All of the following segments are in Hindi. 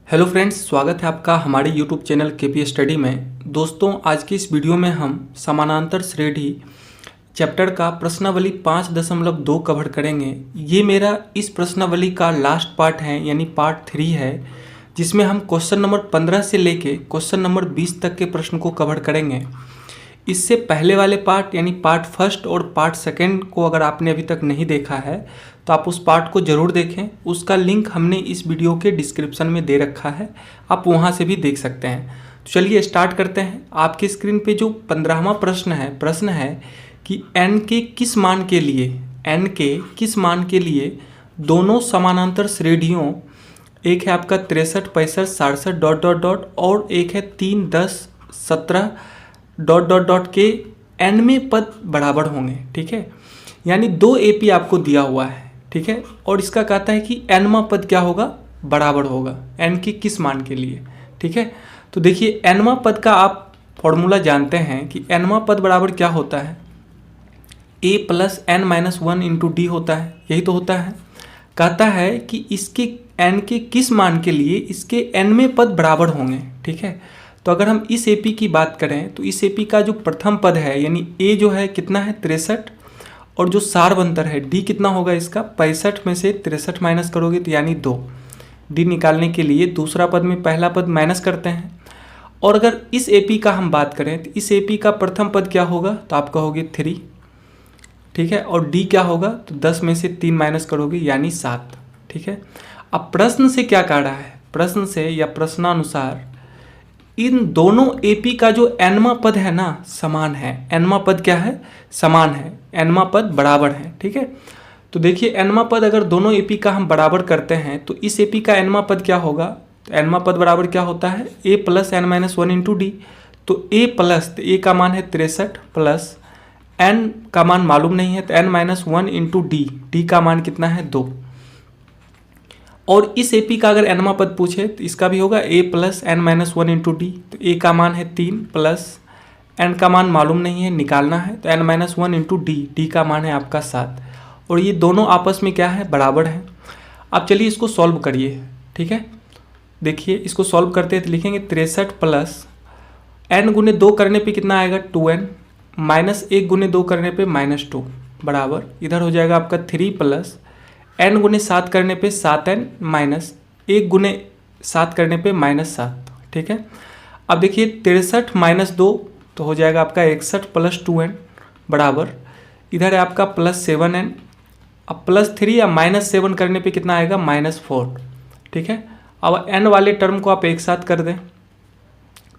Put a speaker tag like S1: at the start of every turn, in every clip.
S1: हेलो फ्रेंड्स, स्वागत है आपका हमारे यूट्यूब चैनल केपी स्टडी में। दोस्तों, आज की इस वीडियो में हम समानांतर श्रेणी चैप्टर का प्रश्नावली 5.2 कवर करेंगे। ये मेरा इस प्रश्नावली का लास्ट पार्ट है, यानी पार्ट 3 है, जिसमें हम क्वेश्चन नंबर 15 से लेके क्वेश्चन नंबर 20 तक के प्रश्न को कवर करेंगे। इससे पहले वाले पार्ट यानी पार्ट फर्स्ट और पार्ट सेकंड को अगर आपने अभी तक नहीं देखा है तो आप उस पार्ट को ज़रूर देखें। उसका लिंक हमने इस वीडियो के डिस्क्रिप्शन में दे रखा है, आप वहां से भी देख सकते हैं। तो चलिए स्टार्ट करते हैं। आपके स्क्रीन पे जो 15वां प्रश्न है कि n के किस मान के लिए दोनों समानांतर श्रेणियों, एक है आपका 63, 65, 67 डॉट डॉट डॉट और एक है 3, 10, 17 डॉट डॉट डॉट के एनवें पद बराबर होंगे। ठीक है, यानी 2 AP आपको दिया हुआ है। ठीक है, और इसका कहता है कि एनवां पद क्या होगा, बराबर होगा n के किस मान के लिए। ठीक है, तो देखिए एनवां पद का आप फॉर्मूला जानते हैं कि एनवां पद बराबर क्या होता है, a plus n minus 1 into D होता है। यही तो होता है। कहता है कि इसके n के किस मान के लिए इसके nवें पद बराबर होंगे। ठीक है, तो अगर हम इस AP की बात करें तो इस AP का जो प्रथम पद है यानी A जो है कितना है 63, और जो सारवंतर है D कितना होगा इसका 65 में से 63 माइनस करोगे तो यानी 2। D निकालने के लिए दूसरा पद में पहला पद माइनस करते हैं। और अगर इस AP का हम बात करें तो इस AP का प्रथम पद क्या होगा, तो आप कहोगे 3। ठीक है, और D क्या होगा, तो 10 में से 3 माइनस करोगे यानी 7। ठीक है, अब प्रश्न से क्या कह रहा है, प्रश्न से या प्रश्नानुसार इन दोनों AP का जो nवां पद है ना समान है। nवां पद क्या है, समान है, nवां पद बराबर है। ठीक है, तो देखिए nवां पद अगर दोनों AP का हम बराबर करते हैं तो इस AP का nवां पद क्या होगा, तो nवां पद बराबर क्या होता है a plus n minus 1 into D. तो a प्लस, तो a का मान है 63 प्लस n का मान मालूम नहीं है तो n माइनस 1 इंटू डी का मान कितना है 2। और इस AP का अगर nवां पद पूछे तो इसका भी होगा a plus n minus 1 into D. तो a का मान है 3 प्लस n का मान मालूम नहीं है, निकालना है, तो n माइनस 1 इंटू डी का मान है आपका 7। और ये दोनों आपस में क्या है, बराबर है। अब चलिए इसको सॉल्व करिए। ठीक है, देखिए इसको सॉल्व करते हैं तो लिखेंगे 63 प्लस n गुने 2 करने पे कितना आएगा 2n, माइनस 1 गुने 2 करने पे -2 बराबर, इधर हो जाएगा आपका 3 प्लस n गुने 7 करने पे 7n माइनस 1 गुने 7 करने पे -7। ठीक है, अब देखिए 63 माइनस 2 तो हो जाएगा आपका 61 प्लस 2n बराबर, इधर है आपका प्लस 7n, अब प्लस 3 या -7 करने पे कितना आएगा -4। ठीक है, अब n वाले टर्म को आप एक साथ कर दें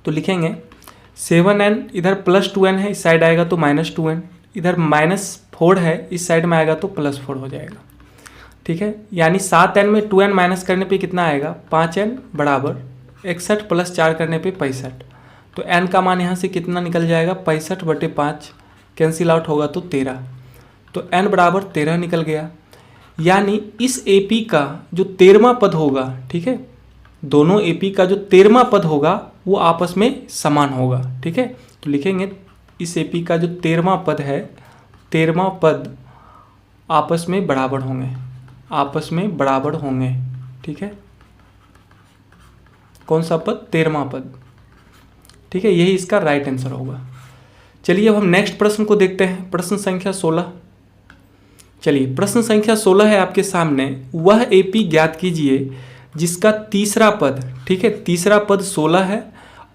S1: तो लिखेंगे 7n, इधर प्लस 2n है, इस साइड आएगा तो -2n, इधर -4 है, इस साइड में आएगा तो +4 हो जाएगा। ठीक है, यानी 7n में 2n माइनस करने पे कितना आएगा 5n बराबर 61 प्लस 4 करने पे 65। तो n का मान यहाँ से कितना निकल जाएगा 65/5, कैंसिल आउट होगा तो 13। तो n बराबर 13 निकल गया। यानी इस AP का जो 13वां पद होगा, ठीक है, दोनों AP का जो 13वां पद होगा वो आपस में समान होगा। ठीक है, तो लिखेंगे इस AP का जो 13वां पद है, 13वां पद आपस में बराबर होंगे, आपस में बराबर होंगे। ठीक है, कौन सा पद, 13वां पद। ठीक है, यही इसका राइट आंसर होगा। चलिए अब हम नेक्स्ट प्रश्न को देखते हैं, प्रश्न संख्या 16। चलिए प्रश्न संख्या 16 है आपके सामने, वह AP ज्ञात कीजिए जिसका तीसरा पद, ठीक है, तीसरा पद 16 है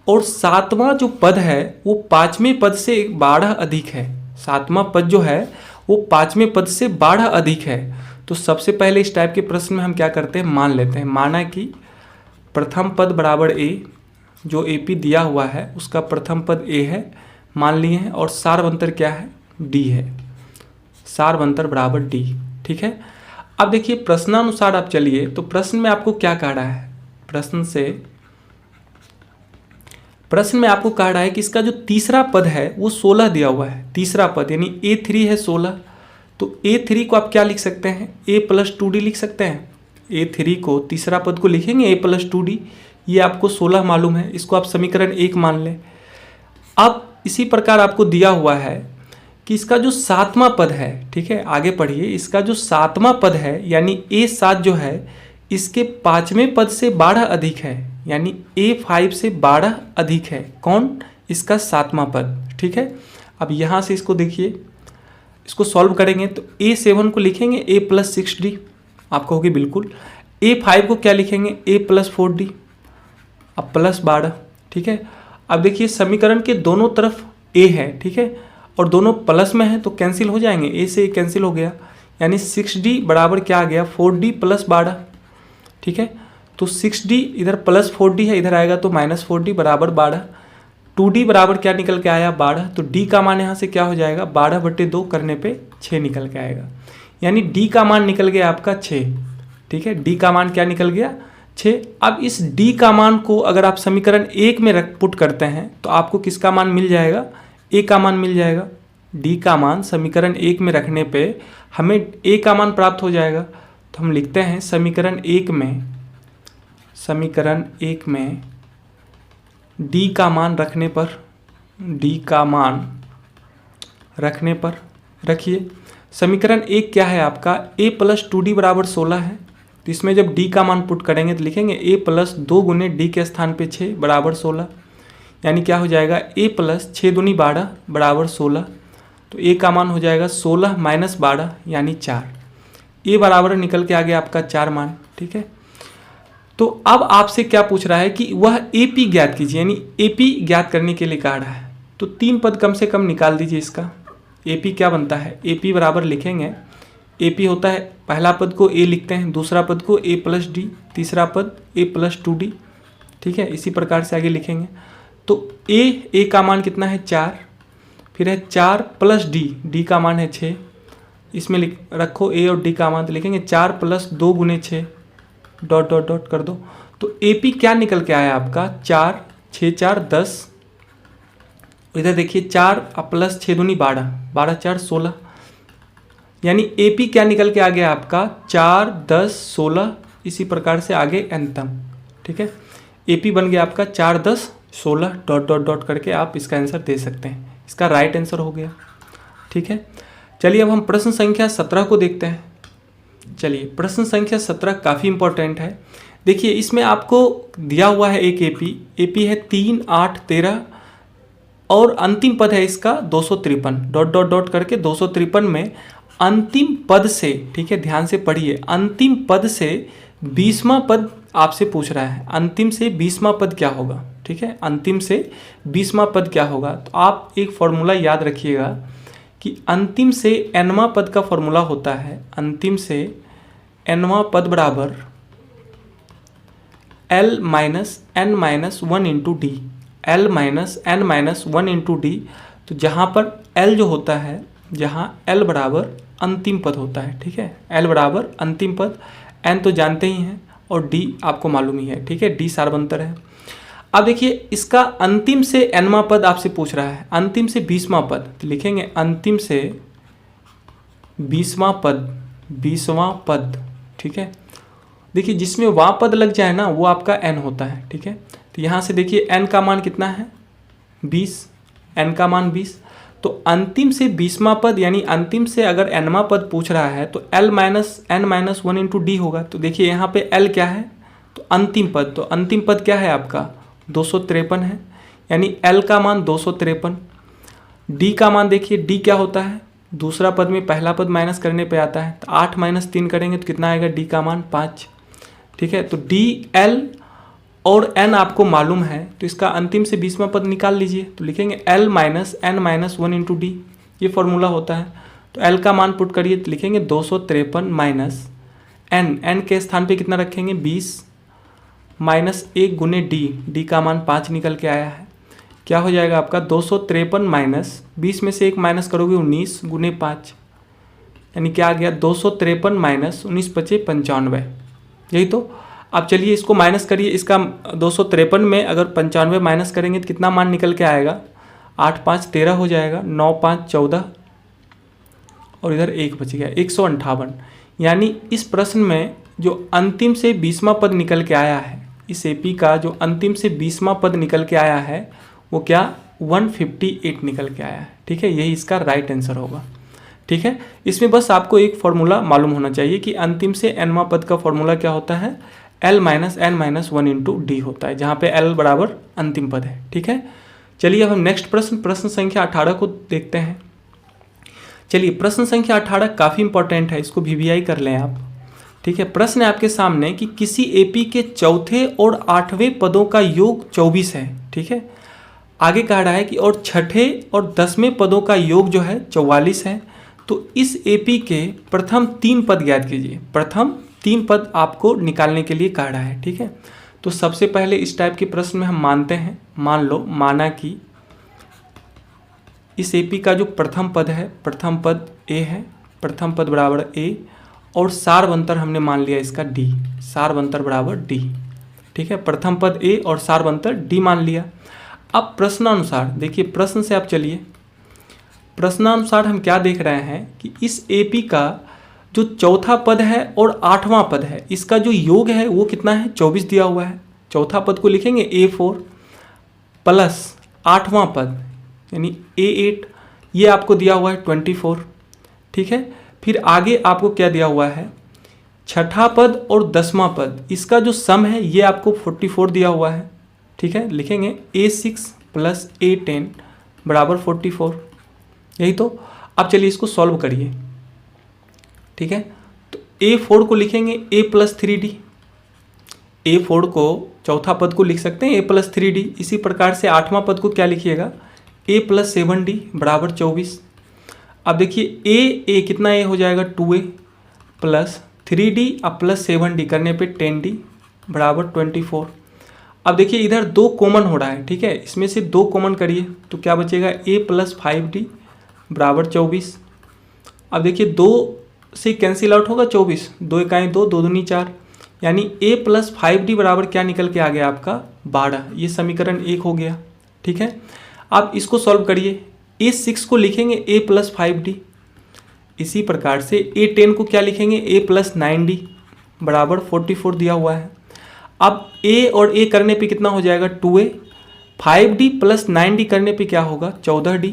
S1: और 7वां जो पद है वो 5वें पद से 12 अधिक है। 7वां पद जो है वो 5वें पद से 12 अधिक है। तो सबसे पहले इस टाइप के प्रश्न में हम क्या करते हैं, मान लेते हैं, माना कि प्रथम पद बराबर a, जो AP दिया हुआ है उसका प्रथम पद a है, मान लिए हैं, और सारवंतर क्या है d है, सारवंतर बराबर d। ठीक है, अब देखिए प्रश्नानुसार आप चलिए, तो प्रश्न में आपको क्या कह रहा है, प्रश्न में आपको कह रहा है कि इसका जो तीसरा पद है वो 16 दिया हुआ है, तीसरा पद यानी A3 है 16। तो A3 को आप क्या लिख सकते हैं, a प्लस 2d लिख सकते हैं। A3 को, तीसरा पद को लिखेंगे a प्लस 2d, ये आपको 16 मालूम है, इसको आप समीकरण 1 मान लें। अब इसी प्रकार आपको दिया हुआ है कि इसका जो 7वां पद है, ठीक है, आगे पढ़िए, इसका जो 7वां पद है यानी A7 जो है इसके 5वें पद से 12 अधिक है, यानी A5 से 12 अधिक है। कौन? इसका 7वां पद। ठीक है, अब यहाँ से इसको देखिए, इसको सॉल्व करेंगे तो A7 को लिखेंगे A + 6D, आप कहोगे बिल्कुल। A5 को क्या लिखेंगे? A + 4D, अब +12। ठीक है, अब देखिए समीकरण के दोनों तरफ A है, ठीक है, और दोनों प्लस में है तो कैंसिल हो जाएंगे, A से A कैंसिल हो गया, यानी 6D बराबर क्या आ गया? 4D + 12। ठीक है, तो 6D इधर + 4D है, इधर आएगा तो -4D बराबर 12। 2D बराबर क्या निकल के आया? 12। तो D का मान यहाँ से क्या हो जाएगा? 12/2 करने पे 6 निकल के आएगा, यानी D का मान निकल गया आपका 6। ठीक है, D का मान क्या निकल गया? 6। अब इस D का मान को अगर आप समीकरण 1 में पुट करते हैं तो आपको किसका मान मिल जाएगा? A का मान मिल जाएगा। D का मान समीकरण 1 में रखने पे हमें A का मान प्राप्त हो जाएगा। तो हम लिखते हैं समीकरण 1 में D का मान रखने पर, D का मान रखने पर रखिए, समीकरण 1 क्या है आपका? A + 2D बराबर 16 है। तो इसमें जब D का मान पुट करेंगे तो लिखेंगे A + 2 गुने D के स्थान पे 6 बराबर 16, यानी क्या हो जाएगा? A + 6 दूनी 12 बराबर 16। तो A का मान हो जाएगा 16 - 12 यानी 4। A बराबर निकल के आ गया आपका 4 मान। ठीक है, तो अब आपसे क्या पूछ रहा है कि वह AP ज्ञात कीजिए, यानी AP ज्ञात करने के लिए कह रहा है। तो 3 पद कम से कम निकाल दीजिए इसका। AP क्या बनता है? AP बराबर लिखेंगे, AP होता है पहला पद को A लिखते हैं, दूसरा पद को A + D, तीसरा पद A + 2D। ठीक है, इसी प्रकार से आगे लिखेंगे। तो A का मान कितना है? 4, फिर है 4 + D का मान है 6, इसमें रखो A और D का मान, तो लिखेंगे 4 + 2 गुने 6 ... कर दो। तो AP क्या निकल के आया आपका? 4, 6 4 10, इधर देखिए 4 + 6 दूनी 12, 12 4 16, यानी AP क्या निकल के आ गया आपका? 4 10 16, इसी प्रकार से आगे n तक। ठीक है, AP बन गया आपका 4 10 16 ... करके आप इसका आंसर दे सकते हैं। इसका राइट आंसर हो गया। ठीक है, चलिए अब हम प्रश्न संख्या 17 को देखते हैं। चलिए, प्रश्न संख्या 17 काफ़ी इंपॉर्टेंट है। देखिए, इसमें आपको दिया हुआ है एक AP है 3 8 13 और अंतिम पद है इसका 253 ... करके 253 में अंतिम पद से, ठीक है ध्यान से पढ़िए, अंतिम पद से 20वां पद आपसे पूछ रहा है। अंतिम से 20वां पद क्या होगा? ठीक है, अंतिम से 20वां पद क्या होगा? तो आप एक फॉर्मूला याद रखिएगा कि अंतिम से nवां पद का फॉर्मूला होता है, अंतिम से nवां पद बराबर L - n - 1 × D, L - n - 1 × D। तो जहाँ पर L जो होता है, जहाँ L बराबर अंतिम पद होता है, ठीक है, L बराबर अंतिम पद, n तो जानते ही हैं और D आपको मालूम ही है। ठीक है, D सार्वंतर है। अब देखिए, इसका अंतिम से nवां पद आपसे पूछ रहा है, अंतिम से 20वां पद, तो लिखेंगे अंतिम से 20वां पद। ठीक है, देखिए जिसमें वां पद लग जाए ना वो आपका n होता है। ठीक है, तो यहाँ से देखिए n का मान कितना है? 20, n का मान 20। तो अंतिम से 20वां पद, यानी अंतिम से अगर nवां पद पूछ रहा है तो L - n - 1 × D होगा। तो देखिए यहाँ पे L क्या है? तो अंतिम पद, तो अंतिम पद क्या है आपका? 253 है, यानी L का मान 253। D का मान देखिए, D क्या होता है? दूसरा पद में पहला पद माइनस करने पे आता है, तो 8 - 3 करेंगे तो कितना आएगा? D का मान 5। ठीक है, तो D L और n आपको मालूम है, तो इसका अंतिम से 20वां पद निकाल लीजिए। तो लिखेंगे L - n - 1 × D, ये फॉर्मूला होता है। तो L का मान पुट करिए तो लिखेंगे 253 माइनस n के स्थान पे कितना रखेंगे? 20 - 1 गुने D का मान 5 निकल के आया है। क्या हो जाएगा आपका? 253 माइनस 20 में से 1 माइनस करोगे 19 गुने 5, यानी क्या आ गया? 253 माइनस 19 × 5 = 95। यही तो। अब चलिए इसको माइनस करिए, इसका 253 में अगर 95 माइनस करेंगे तो कितना मान निकल के आएगा? 8 5 13 हो जाएगा, 9 5 14 और इधर 1 बच गया, 158। यानी इस प्रश्न में जो अंतिम से 20वां पद निकल के आया है, इस AP का जो अंतिम से 20वां पद निकल के आया है वो क्या? 158 निकल के आया है। ठीक है, यही इसका राइट आंसर होगा। ठीक है। इसमें बस आपको एक फॉर्मूला मालूम होना चाहिए कि अंतिम से nवां पद का फॉर्मूला क्या होता है, l minus n minus 1 into D होता है, जहाँ पे l बराबर अंतिम पद है। ठीक है, चलिए अब हम नेक्स्ट प्रश्न संख्या 18 को देखते हैं। चलिए प्रश्न संख्या 18 काफ़ी इंपॉर्टेंट है, इसको वीवीआई कर लें आप। ठीक है, प्रश्न है आपके सामने कि किसी एपी के चौथे और 8वें पदों का योग 24 है। ठीक है, आगे कह रहा है कि और छठे और 10वें पदों का योग जो है 44 है। तो इस एपी के प्रथम 3 पद ज्ञात कीजिए। प्रथम 3 पद आपको निकालने के लिए कह रहा है। ठीक है, तो सबसे पहले इस टाइप के प्रश्न में हम मानते हैं, माना कि इस एपी का जो प्रथम पद है, प्रथम पद ए है, प्रथम पद बराबर ए, और सारवंतर हमने मान लिया इसका डी, सारवंतर बराबर डी। ठीक है, प्रथम पद ए और सारवंतर डी मान लिया। अब प्रश्नानुसार देखिए, प्रश्न से आप चलिए, प्रश्नानुसार हम क्या देख रहे हैं कि इस एपी का जो चौथा पद है और 8वां पद है, इसका जो योग है वो कितना है, 24 दिया हुआ है। चौथा पद को लिखेंगे A4 प्लस 8वां पद यानी A8, ये आपको दिया हुआ है 24। ठीक है, फिर आगे आपको क्या दिया हुआ है, छठा पद और 10वां पद, इसका जो सम है ये आपको 44 दिया हुआ है। ठीक है, लिखेंगे A6 प्लस A10 बराबर 44, यही तो। अब चलिए इसको सॉल्व करिए। ठीक है, तो A4 को लिखेंगे A प्लस 3D, A4 को चौथा पद को लिख सकते हैं A प्लस 3D। इसी प्रकार से 8वां पद को क्या लिखिएगा, A प्लस 7D बराबर 24। अब देखिए A कितना A हो जाएगा 2A प्लस 3D अब प्लस 7D करने पे 10D बराबर 24। अब देखिए इधर 2 कॉमन हो रहा है। ठीक है, इसमें से 2 कॉमन करिए तो क्या बचेगा, A प्लस 5D बराबर 24। अब देखिए 2 से कैंसिल आउट होगा 24, 2 इकाई 2, 2 दूनी 4, यानी A प्लस 5D बराबर क्या निकल के आ गया आपका 12। ये समीकरण 1 हो गया। ठीक है, आप इसको सॉल्व करिए। A6 को लिखेंगे A प्लस 5D, इसी प्रकार से A10 को क्या लिखेंगे A प्लस 9D बराबर 44 दिया हुआ है। अब A और A करने पे कितना हो जाएगा 2A, 5D प्लस 9D करने पे क्या होगा 14D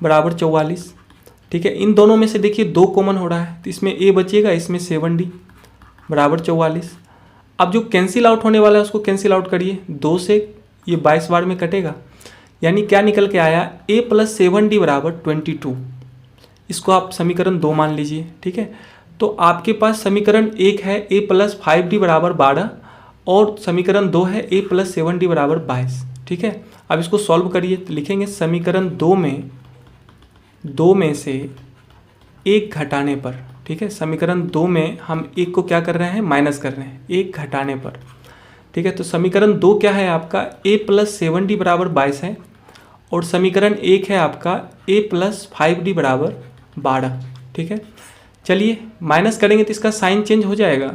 S1: बराबर 44। ठीक है, इन दोनों में से देखिए 2 कॉमन हो रहा है, तो इसमें A बचेगा, इसमें 7D बराबर 44। अब जो कैंसिल आउट होने वाला है उसको कैंसिल आउट करिए, 2 से ये 22 बार में कटेगा, यानी क्या निकल के आया A प्लस 7D बराबर 22। इसको आप समीकरण 2 मान लीजिए। ठीक है, तो आपके पास समीकरण 1 है A प्लस 5D बराबर 12 और समीकरण 2 है A प्लस 7D बराबर 22। ठीक है, अब इसको सॉल्व करिए तो लिखेंगे समीकरण 2 में से 1 घटाने पर। ठीक है, समीकरण 2 में हम 1 को क्या कर रहे हैं, माइनस कर रहे हैं, 1 घटाने पर। ठीक है, तो समीकरण 2 क्या है आपका A प्लस 7D बराबर 22 है और समीकरण 1 है आपका A प्लस 5D बराबर 12। ठीक है, चलिए माइनस करेंगे तो इसका साइन चेंज हो जाएगा,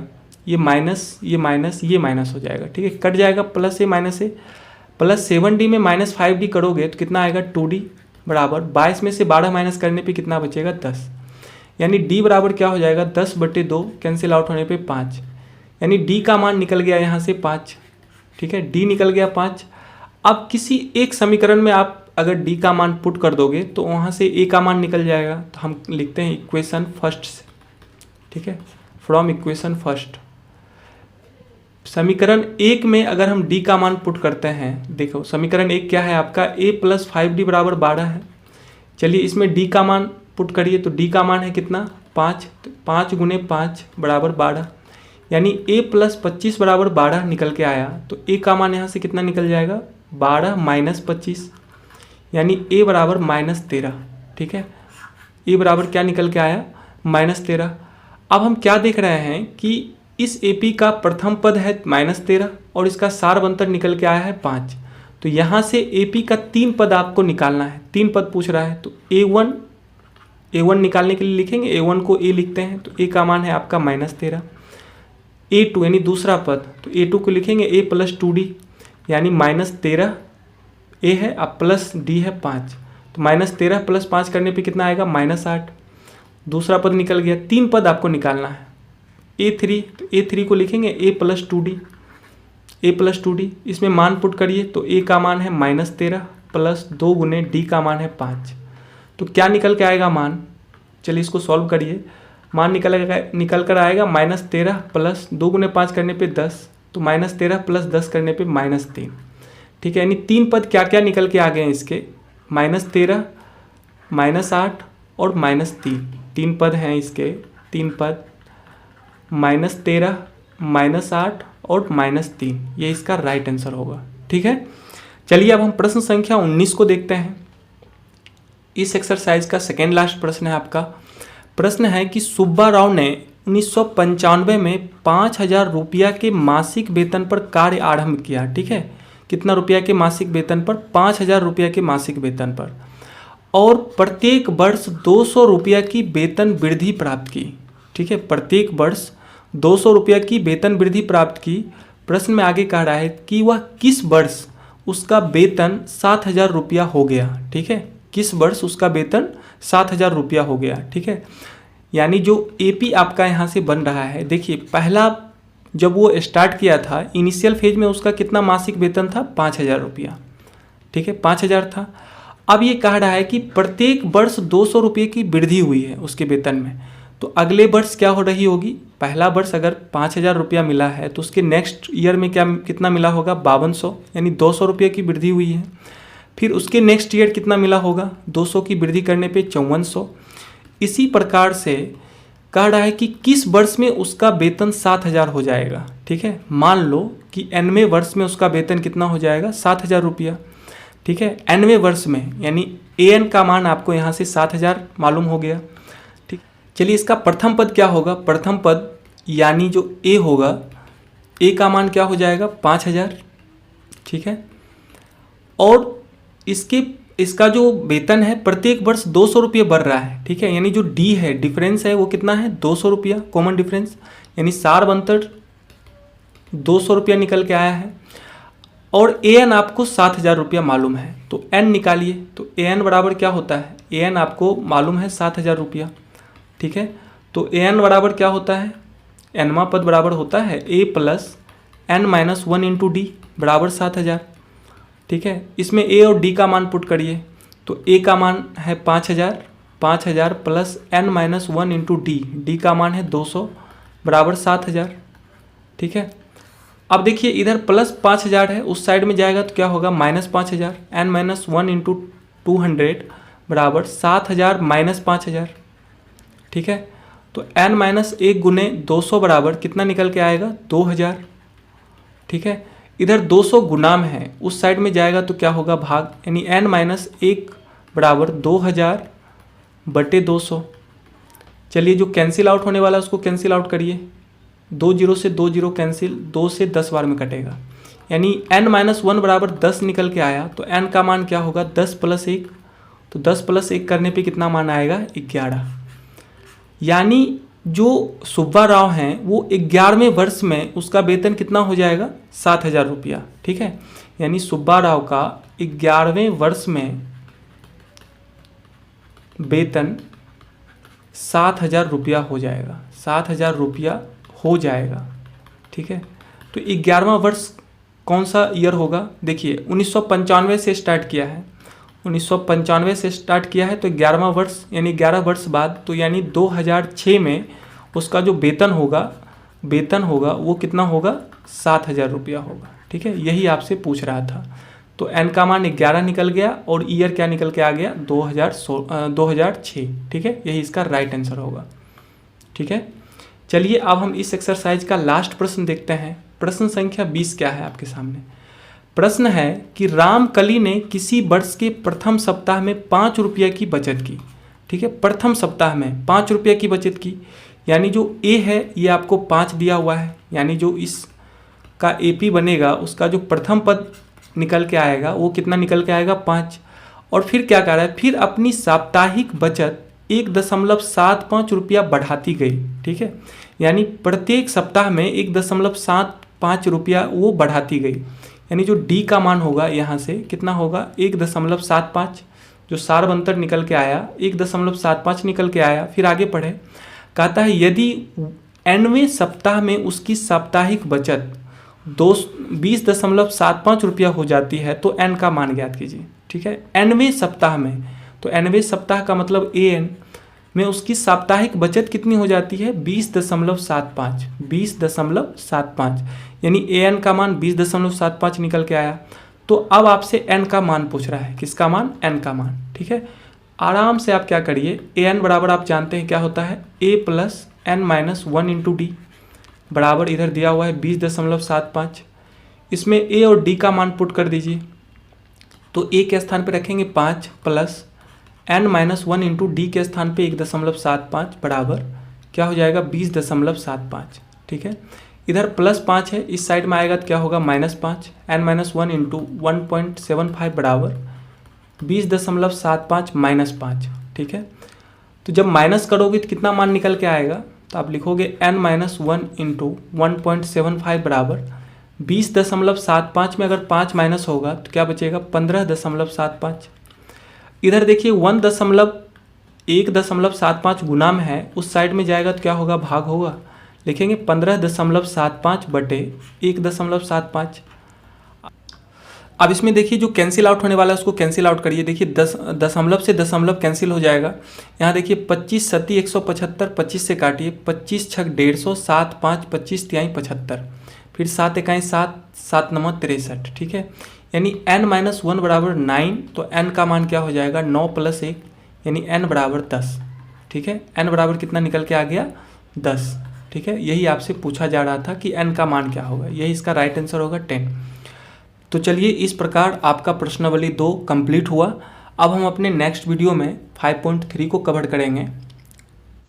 S1: ये माइनस ये माइनस ये माइनस हो जाएगा। ठीक है, कट जाएगा, प्लस ए माइनस ए, प्लस 7D में माइनस 5D करोगे तो कितना आएगा 2D बराबर 22 में से 12 माइनस करने पे कितना बचेगा 10, यानी D बराबर क्या हो जाएगा 10/2 कैंसिल आउट होने पे 5, यानी D का मान निकल गया यहाँ से 5। ठीक है, D निकल गया 5। अब किसी एक समीकरण में आप अगर D का मान पुट कर दोगे तो वहाँ से A का मान निकल जाएगा, तो हम लिखते हैं इक्वेशन फर्स्ट से। ठीक है, फ्रॉम इक्वेशन फर्स्ट, समीकरण 1 में अगर हम D का मान पुट करते हैं, देखो समीकरण 1 क्या है आपका A प्लस 5D बराबर 12 है। चलिए इसमें D का मान पुट करिए तो D का मान है कितना 5, तो 5 गुने 5 बराबर 12, यानी A प्लस 25 बराबर 12 निकल के आया। तो A का मान यहाँ से कितना निकल जाएगा 12 माइनस 25, यानी A बराबर -13। ठीक है, A बराबर क्या निकल के आया -13। अब हम क्या देख रहे हैं कि इस AP का प्रथम पद है -13 और इसका सारवंतर निकल के आया है 5। तो यहाँ से AP का 3 पद आपको निकालना है, 3 पद पूछ रहा है। तो A1 निकालने के लिए लिखेंगे, A1 को A लिखते हैं, तो A का मान है आपका -13। A2 यानी दूसरा पद, तो A2 को लिखेंगे A प्लस 2D, यानी -13 A है, अब प्लस D है 5, तो -13 प्लस 5 करने पे कितना आएगा -8। दूसरा पद निकल गया, 3 पद आपको निकालना है। A3, तो A3 को लिखेंगे A प्लस 2D, इसमें मान पुट करिए तो A का मान है -13 प्लस 2 गुने D का मान है 5, तो क्या निकल के आएगा मान चलिए इसको सॉल्व करिए। मान निकल कर आएगा -13 प्लस 2 गुने 5 करने पे 10, तो -13 प्लस 10 करने पे -3। ठीक है, यानी 3 पद क्या क्या निकल के आ गए हैं इसके, -13, -8 और -3। 3 पद हैं इसके, 3 पद, -13, -8 और -3, ये इसका राइट आंसर होगा। ठीक है, चलिए अब हम प्रश्न संख्या 19 को देखते हैं। इस एक्सरसाइज का सेकेंड लास्ट प्रश्न है आपका। प्रश्न है कि सुब्बा राव ने 1995 में 5,000 रुपया के मासिक वेतन पर कार्य आरंभ किया। ठीक है, कितना रुपया के मासिक वेतन पर, 5,000 रुपया के मासिक वेतन पर, और प्रत्येक वर्ष 200 रुपया की वेतन वृद्धि प्राप्त की। ठीक है, प्रत्येक वर्ष 200 रुपया की वेतन वृद्धि प्राप्त की। प्रश्न में आगे कह रहा है कि वह किस वर्ष उसका वेतन 7,000 रुपया हो गया। ठीक है, किस वर्ष उसका वेतन 7,000 रुपया हो गया। ठीक है, यानी जो एपी आपका यहाँ से बन रहा है, देखिए पहला जब वो स्टार्ट किया था इनिशियल फेज में उसका कितना मासिक वेतन था, 5,000 रुपया। ठीक है, 5,000 था। अब ये कह रहा है कि प्रत्येक वर्ष 200 रुपये की वृद्धि हुई है उसके वेतन में, तो अगले वर्ष क्या हो रही होगी, पहला वर्ष अगर 5,000 रुपया मिला है तो उसके नेक्स्ट ईयर में कितना मिला होगा, 5200, यानी 200 रुपये की वृद्धि हुई है। फिर उसके नेक्स्ट ईयर कितना मिला होगा, 200 की वृद्धि करने पे 5400। इसी प्रकार से कह रहा है कि किस वर्ष में उसका वेतन 7,000 हो जाएगा। ठीक है, मान लो कि nवें वर्ष में उसका वेतन कितना हो जाएगा, 7,000 रुपया। ठीक है, nवें वर्ष में, यानी an का मान आपको यहाँ से 7,000 मालूम हो गया। ठीक, चलिए इसका प्रथम पद क्या होगा, प्रथम पद यानी जो a होगा, a का मान क्या हो जाएगा, 5,000। ठीक है, और इसका जो वेतन है प्रत्येक वर्ष 200 रुपये बढ़ रहा है। ठीक है, यानी जो डी है, डिफरेंस है, वो कितना है, 200 रुपया, कॉमन डिफरेंस, यानी सारबंतर 200 रुपया निकल के आया है। और an आपको 7,000 रुपया मालूम है, तो n निकालिए। तो an बराबर क्या होता है, an आपको मालूम है 7,000 रुपया। ठीक है, तो an बराबर क्या होता है, nवां पद बराबर होता है a plus n-1 into D बराबर 7,000। ठीक है, इसमें a और d का मान पुट करिए, तो a का मान है 5,000, 5,000 प्लस n-1 इंटू डी का मान है 200 बराबर 7,000। ठीक है, अब देखिए इधर प्लस 5,000 है, उस साइड में जाएगा तो क्या होगा, -5,000, n-1 इंटू 200 बराबर 7,000 माइनस 5,000। ठीक है, तो n-1 गुने 200 बराबर कितना निकल के आएगा, 2,000। ठीक है, इधर 200 गुणाम है, उस साइड में जाएगा तो क्या होगा, भाग, यानी n-1 बराबर 2,000 बटे 200। चलिए जो कैंसिल आउट होने वाला है उसको कैंसिल आउट करिए, 2 0 से 2 0 कैंसिल, 2 से 10 बार में कटेगा, यानी n-1 बराबर 10 निकल के आया। तो n का मान क्या होगा, 10 प्लस 1, तो 10 प्लस 1 करने पे कितना मान आएगा, 11। यानी जो सुब्बा राव हैं वो 11वें वर्ष में उसका वेतन कितना हो जाएगा, 7,000 रुपया। ठीक है, यानी सुब्बा राव का 11वें वर्ष में वेतन 7,000 रुपया हो जाएगा, 7,000 रुपया हो जाएगा। ठीक है, तो 11वां वर्ष कौन सा ईयर होगा, देखिए 1995 से स्टार्ट किया है, 1995 से स्टार्ट किया है, तो 11वां वर्ष यानी 11 वर्ष बाद, तो यानी 2006 में उसका जो वेतन होगा वो कितना होगा, 7,000 रुपया होगा। ठीक है, यही आपसे पूछ रहा था। तो n का मान 11 निकल गया और ईयर क्या निकल के आ गया, 2006। ठीक है, यही इसका राइट आंसर होगा। ठीक है, चलिए अब हम इस एक्सरसाइज का लास्ट प्रश्न देखते हैं। प्रश्न संख्या 20 क्या है आपके सामने। प्रश्न है कि रामकली ने किसी वर्ष के प्रथम सप्ताह में 5 रुपये की बचत की। ठीक है, प्रथम सप्ताह में 5 रुपये की बचत की, यानी जो ए है ये आपको 5 दिया हुआ है, यानी जो इसका एपी बनेगा उसका जो प्रथम पद निकल के आएगा वो कितना निकल के आएगा, 5। और फिर क्या कर रहा है, फिर अपनी साप्ताहिक बचत 1.75 रुपया बढ़ाती गई। ठीक है, यानी प्रत्येक सप्ताह में 1.75 रुपया वो बढ़ाती गई, यानी जो डी का मान होगा यहाँ से कितना होगा, 1.75, जो सारबंतर निकल के आया 1.75 निकल के आया। फिर आगे पढ़े, कहता है यदि nवें सप्ताह में उसकी साप्ताहिक बचत 20.75 रुपया हो जाती है तो n का मान ज्ञात कीजिए। ठीक है, nवें सप्ताह में, तो nवें सप्ताह का मतलब an में उसकी साप्ताहिक बचत कितनी हो जाती है 20.75 20.75 यानी an का मान 20.75 निकल के आया। तो अब आपसे n का मान पूछ रहा है, किसका मान, n का मान। ठीक है, आराम से आप क्या करिए, an बराबर आप जानते हैं क्या होता है a plus n minus 1 into D बराबर इधर दिया हुआ है 20.75। इसमें a और d का मान पुट कर दीजिए। तो a के स्थान पे रखेंगे 5 plus n minus 1 into D के स्थान पे 1.75 बराबर क्या हो जाएगा 20.75। ठीक है, इधर प्लस 5 है, इस साइड में आएगा तो क्या होगा -5 n माइनस 1 इंटू 1.75 बराबर 20.75 -5। ठीक है, तो जब माइनस करोगे तो कितना मान निकल के आएगा, तो आप लिखोगे n माइनस 1 इंटू 1.75 बराबर 20.75 में अगर 5 माइनस होगा तो क्या बचेगा 15.75। इधर देखिए 1.75 गुना में है, उस साइड में जाएगा तो क्या होगा भाग होगा, लिखेंगे 15.75 बटे 1.75। अब इसमें देखिए जो कैंसिल आउट होने वाला है उसको कैंसिल आउट करिए। देखिए दशमलव से दशमलव कैंसिल हो जाएगा। यहाँ देखिए 25 सती 175, 25 से काटिए, 25 छक 150, 7 5 25 तिहाई 75, फिर 7 इकाई 7, 7 9 63। ठीक है, यानी n माइनस 1 बराबर 9, तो n का मान क्या हो जाएगा 9 प्लस 1 यानी n बराबर 10। ठीक है, n बराबर कितना निकल के आ गया 10। ठीक है, यही आपसे पूछा जा रहा था कि n का मान क्या होगा, यही इसका राइट आंसर होगा 10। तो चलिए इस प्रकार आपका प्रश्नावली 2 कंप्लीट हुआ। अब हम अपने नेक्स्ट वीडियो में 5.3 को कवर करेंगे।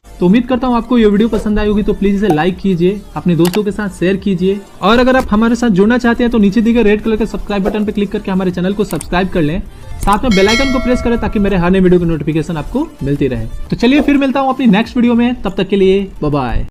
S2: तो उम्मीद करता हूँ आपको ये वीडियो पसंद आई होगी, तो प्लीज इसे लाइक कीजिए, अपने दोस्तों के साथ शेयर कीजिए, और अगर आप हमारे साथ जुड़ना चाहते हैं तो नीचे दिए गए रेड कलर के सब्सक्राइब बटन पर क्लिक करके हमारे चैनल को सब्सक्राइब कर लें, साथ में बेल आइकन को प्रेस करें ताकि मेरे हर नए वीडियो की नोटिफिकेशन आपको मिलती रहे। तो चलिए फिर मिलता हूँ अपनी नेक्स्ट वीडियो में, तब तक के लिए बाय बाय।